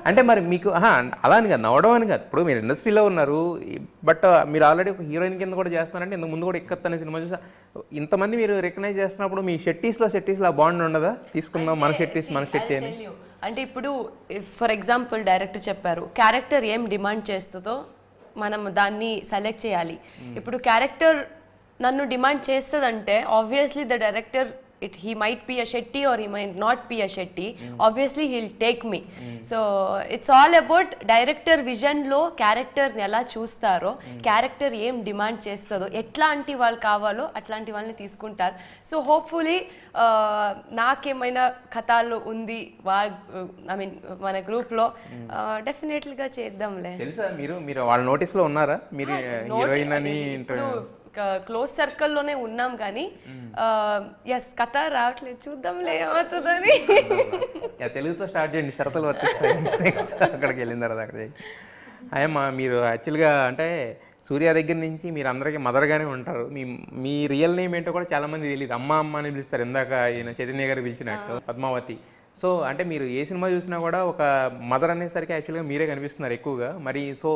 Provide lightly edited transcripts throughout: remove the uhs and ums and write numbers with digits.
అంటే మరి మీకు అలా అని కాదు, నవ్వడం అని కాదు. ఇప్పుడు మీరు ఇండస్ట్రీలో ఉన్నారు, బట్ మీరు ఆల్రెడీ ఒక హీరోయిన్ కింద కూడా చేస్తున్నారంటే ఇంతకు ముందు కూడా ఇక్కత్ అనే సినిమా చూసా. ఇంతమంది మీరు రికగ్నైజ్ చేస్తున్నప్పుడు మీ షెట్టీస్లో ఆ బాండ్ ఉండదా? తీసుకుందాం మన షెట్టి అని. అంటే ఇప్పుడు ఫర్ ఎగ్జాంపుల్ డైరెక్టర్ చెప్పారు క్యారెక్టర్ ఏం డిమాండ్ చేస్తుందో మనం దాన్ని సెలెక్ట్ చేయాలి. ఇప్పుడు క్యారెక్టర్ నన్ను డిమాండ్ చేస్తుందంటే obviously the director he might be a Shetty or he might not be a Shetty. Obviously he'll take me. So it's all about director vision lo character ni ela chustaro, character em demand chestado, etlanti vallu kavalo atlanti valni తీసుకుంటారు. So hopefully నాకేమైనా కథలు ఉంది I mean మన group లో definitely గా చేద్దాంలే. తెలుసా మీరు వాళ్ళ నోటీస్ లో ఉన్నారా మీరు హీరోయిన్ అని? క్లోజ్ సర్కిల్లోనే ఉన్నాం కానీ ఎస్ కథ రావట్లేదు, చూద్దాంలే ఏమవుతుందని. తెలుగుతో స్టార్ట్ చేయండి, షరతులు వర్తిస్తాయి. నెక్స్ట్ అక్కడికి వెళ్ళిన తర్వాత అక్కడ అయ్యమ్మా మీరు యాక్చువల్గా అంటే సూర్య దగ్గర నుంచి మీరు అందరికీ మదర్గానే ఉంటారు. మీ రియల్ నేమ్ ఏంటో కూడా చాలామంది తెలియదు. అమ్మ అని పిలుస్తారు, ఇందాక ఈయన చైతన్య గారు పిలిచినట్టు పద్మావతి. సో అంటే మీరు ఏ సినిమా చూసినా కూడా ఒక మదర్ అనేసరికి యాక్చువల్గా మీరే కనిపిస్తున్నారు ఎక్కువగా. మరి సో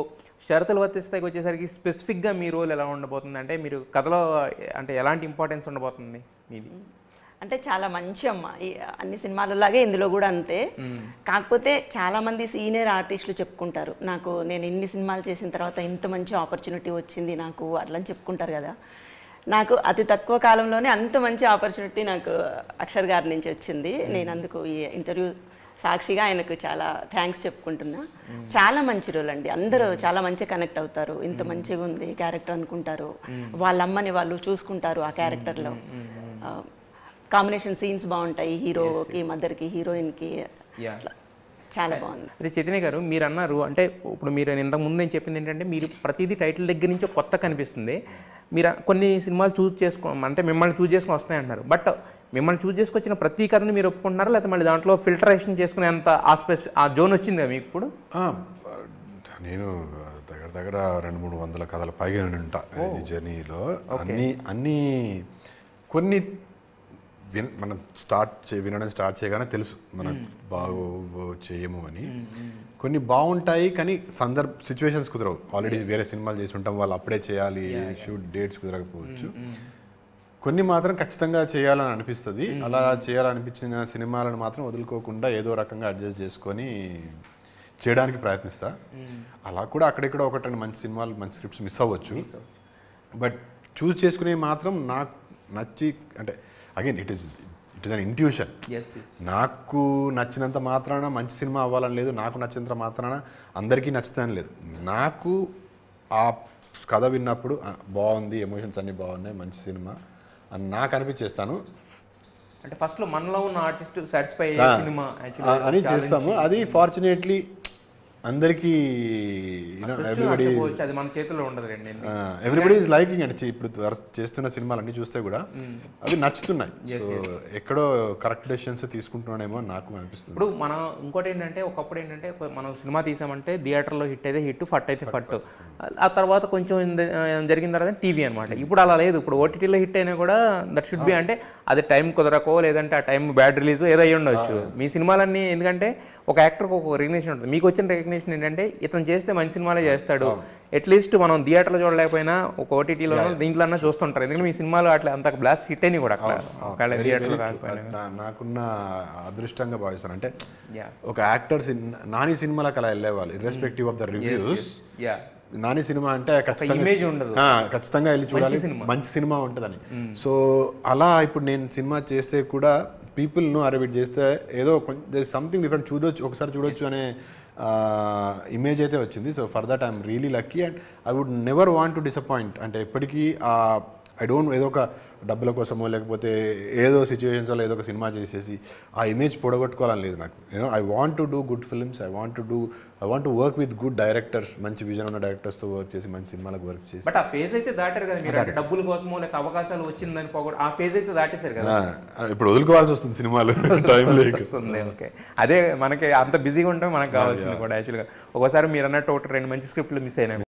షరతులు వర్తిస్తాయికి వచ్చేసరికి స్పెసిఫిక్గా మీ రోల్ ఎలా ఉండబోతుంది? అంటే మీరు కథలో అంటే ఎలాంటి ఇంపార్టెన్స్ ఉండబోతుంది మీది? అంటే చాలా మంచి అమ్మ, అన్ని సినిమాలలాగే ఇందులో కూడా అంతే. కాకపోతే చాలామంది సీనియర్ ఆర్టిస్టులు చెప్పుకుంటారు నేను ఇన్ని సినిమాలు చేసిన తర్వాత ఇంత మంచి ఆపర్చునిటీ వచ్చింది నాకు అట్లని చెప్పుకుంటారు కదా. నాకు అతి తక్కువ కాలంలోనే అంత మంచి ఆపర్చునిటీ నాకు అక్షర్ గారి నుంచి వచ్చింది. నేను అందుకు ఈ ఇంటర్వ్యూ సాక్షిగా ఆయనకు చాలా థ్యాంక్స్ చెప్పుకుంటున్నా. చాలా మంచి రోల్ అండి, అందరూ చాలా మంచిగా కనెక్ట్ అవుతారు. ఇంత మంచిగా ఉంది క్యారెక్టర్ అనుకుంటారు, వాళ్ళ అమ్మని వాళ్ళు చూసుకుంటారు ఆ క్యారెక్టర్లో. కాంబినేషన్ సీన్స్ బాగుంటాయి, హీరోకి మదర్కి హీరోయిన్కి, చాలా బాగుంది. అదే చైతన్య గారు మీరు అన్నారు అంటే ఇప్పుడు మీరు ఇంతకుముందు నేను చెప్పింది ఏంటంటే మీరు ప్రతిదీ టైటిల్ దగ్గర నుంచి కొత్త కనిపిస్తుంది. మీరు కొన్ని సినిమాలు అంటే మిమ్మల్ని చూజ్ చేసుకొని వస్తాయి అంటున్నారు. బట్ మిమ్మల్ని చూజ్ చేసుకొచ్చిన ప్రతి కథను మీరు ఒప్పుకుంటున్నారా, లేకపోతే మళ్ళీ దాంట్లో ఫిల్టరేషన్ చేసుకునేంత ఆ జోన్ వచ్చిందా మీకు ఇప్పుడు? నేను దగ్గర 200-300 కథల పైగా ఉంటా ఈ జర్నీలో. అన్నీ కొన్ని మనం వినడం స్టార్ట్ చేయగానే తెలుసు మనకు చేయము అని. కొన్ని బాగుంటాయి కానీ సిచ్యువేషన్స్ కుదరవు. ఆల్రెడీ వేరే సినిమాలు చేసి ఉంటాం, వాళ్ళు అప్పుడే చేయాలి, షూట్ డేట్స్ కుదరకపోవచ్చు. కొన్ని మాత్రం ఖచ్చితంగా చేయాలని అనిపిస్తుంది. అలా చేయాలనిపించిన సినిమాలను మాత్రం వదులుకోకుండా ఏదో రకంగా అడ్జస్ట్ చేసుకొని చేయడానికి ప్రయత్నిస్తా. అలా కూడా అక్కడెక్కడ ఒకటి మంచి సినిమాలు మంచి స్క్రిప్ట్స్ మిస్ అవ్వచ్చు. బట్ చూస్ చేసుకునే మాత్రం నాకు నచ్చి అంటే again it is an intuition. నాకు నచ్చినంత మాత్రాన మంచి సినిమా అవ్వాలని లేదు, నాకు నచ్చినంత మాత్రాన అందరికీ నచ్చుతాని లేదు. నాకు ఆ కథ విన్నప్పుడు బాగుంది, ఎమోషన్స్ అన్నీ బాగున్నాయి, మంచి సినిమా అని నాకు అనిపించేస్తాను. అంటే ఫస్ట్లో మనలో ఉన్న ఆర్టిస్ట్ సాటిస్ఫై సినిమా అని చేస్తాము. అది ఫార్చునేట్లీ అందరికీ ఎవ్రీబడి ఈజ్ లైకింగ్ అండి. ఇప్పుడు చేస్తున్న సినిమాలు అన్నీ చూస్తే కూడా అవి నచ్చుతున్నాయి. సో ఎక్కడో కరెక్ట్ డెసిషన్స్ తీసుకుంటున్నానేమో నాకు అనిపిస్తుంది. ఇప్పుడు మనం ఇంకోటి ఏంటంటే ఒకప్పుడు ఏంటంటే మనం సినిమా తీసామంటే థియేటర్లో హిట్ అయితే హిట్, ఫట్ అయితే ఫట్, ఆ తర్వాత కొంచెం జరిగిన తర్వాత టీవీ అనమాట. ఇప్పుడు అలా లేదు. ఇప్పుడు ఓటీటీలో హిట్ అయినా కూడా దట్ షుడ్ బి అంటే అది టైం కుదరకో లేదంటే ఆ టైం బ్యాడ్ రిలీజ్ ఏదో అయ్యి ఉండొచ్చు. మీ సినిమాలన్నీ ఎందుకంటే ఒక యాక్టర్కి ఒక రికగ్నిషన్ ఉంటుంది. మీకు వచ్చిన రికగ్నిషన్ ఏంటంటే ఇతను చేస్తే మంచి సినిమాలే చేస్తాడు, అట్లీస్ట్ మనం థియేటర్లో చూడలేకపోయినా ఒక ఓటీటీలో దీంట్లో అన్నా చూస్తుంటారు. ఎందుకంటే మీ సినిమాలు అట్లా అంత బ్లాస్ట్ హిట్ అయినాయి కూడా అక్కడ థియేటర్లో కాకపోయినా. నాకున్న అదృష్టంగా భావిస్తాను. అంటే ఒక యాక్టర్ నాని సినిమాలకు అలా వెళ్ళేవాళ్ళు irrespective of the reviews. Nani cinema అంటే ఖచ్చితంగా వెళ్ళి చూడాలి, మంచి సినిమా ఉంటుందని. సో అలా ఇప్పుడు నేను సినిమా చేస్తే కూడా పీపుల్ను అరేబిట్ చేస్తే ఏదో సంథింగ్ డిఫరెంట్ ఒకసారి చూడొచ్చు అనే ఇమేజ్ అయితే వచ్చింది. So for that I'm really lucky and I would never want to disappoint. అంటే ఎప్పటికీ ఐ డోంట్ ఏదో ఒక డబ్బుల కోసమో లేకపోతే ఏదో సిచ్యువేషన్స్లో ఏదో ఒక సినిమా చేసేసి ఆ ఇమేజ్ పొడగొట్టుకోవాలని లేదు నాకు. I want to do good films, I want to work with good directors, మంచి విజన్ ఉన్న డైరెక్టర్స్తో వర్క్ చేసి మంచి సినిమాలకు వర్క్ చేసి. బట్ ఆ ఫేజ్ అయితే దాటారు కదా మీరు, అంటే డబ్బుల కోసమో లేక అవకాశాలు వచ్చిందని ఆ ఫేజ్ అయితే దాటేశారు కదా. ఇప్పుడు వదులుకోవాల్సి వస్తుంది సినిమాలు, టైం లేస్తుంది. ఓకే, అదే మనకి అంత బిజీగా ఉంటే మనకు కావాల్సింది కూడా. యాక్చువల్గా ఒకసారి మీరు అన్నట్టు 1-2 మంచి స్క్రిప్ట్లు మిస్ అయినాయి.